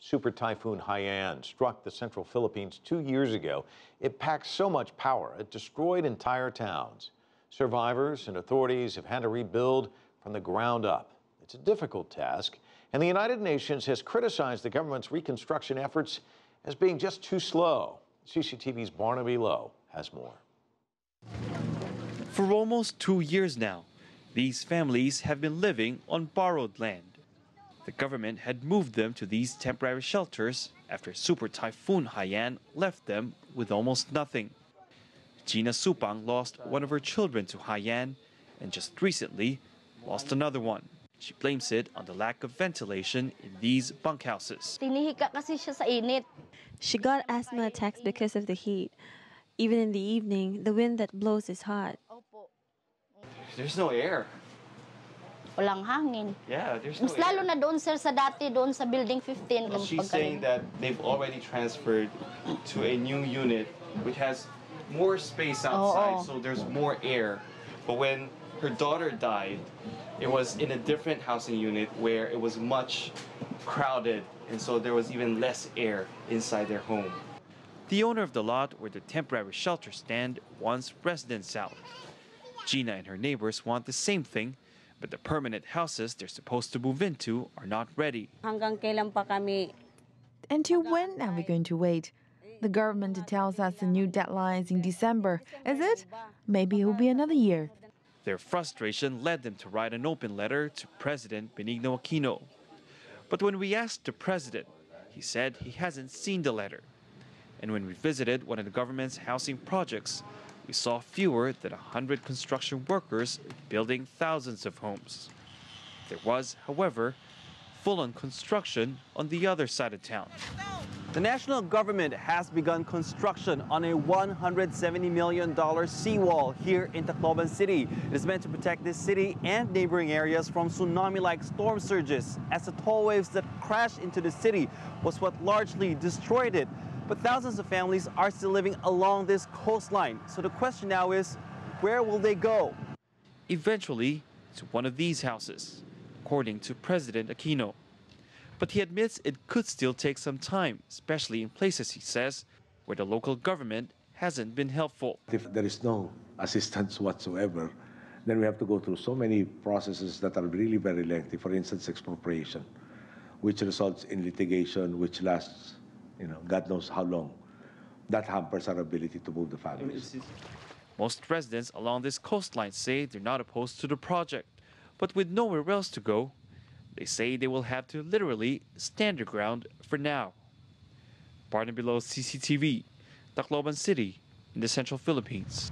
Super Typhoon Haiyan struck the central Philippines 2 years ago. It packed so much power, it destroyed entire towns. Survivors and authorities have had to rebuild from the ground up. It's a difficult task, and the United Nations has criticized the government's reconstruction efforts as being just too slow. CCTV's Barnaby has more. For almost 2 years now, these families have been living on borrowed land. The government had moved them to these temporary shelters after Super Typhoon Haiyan left them with almost nothing. Gina Supang lost one of her children to Haiyan and just recently lost another one. She blames it on the lack of ventilation in these bunkhouses. She got asthma attacks because of the heat. Even in the evening, the wind that blows is hot. There's no air. Walang hangin. Yeah, there's no Mas lalo na doon, sir, sa dati, doon sa building 15. Well, she's saying that they've already transferred to a new unit which has more space outside, so there's more air. But when her daughter died, it was in a different housing unit where it was much crowded, and so there was even less air inside their home. The owner of the lot where the temporary shelter stand wants residents out. Gina and her neighbors want the same thing, but the permanent houses they're supposed to move into are not ready. Hanggang kailan pa kami? Until when are we going to wait? The government tells us the new deadline is in December. Is it? Maybe it will be another year. Their frustration led them to write an open letter to President Benigno Aquino. But when we asked the president, he said he hasn't seen the letter. And when we visited one of the government's housing projects, we saw fewer than 100 construction workers building thousands of homes. There was, however, full-on construction on the other side of town. The national government has begun construction on a $170 million seawall here in Tacloban City. It is meant to protect this city and neighboring areas from tsunami-like storm surges, as the tall waves that crashed into the city was what largely destroyed it. But thousands of families are still living along this coastline. So the question now is, where will they go? Eventually, to one of these houses, according to President Aquino. But he admits it could still take some time, especially in places, he says, where the local government hasn't been helpful. If there is no assistance whatsoever, then we have to go through so many processes that are really very lengthy. For instance, expropriation, which results in litigation, which lasts, God knows how long. That hampers our ability to move the families. Most residents along this coastline say they're not opposed to the project, but with nowhere else to go, they say they will have to literally stand their ground for now. Barnaby, CCTV, Tacloban City, in the Central Philippines.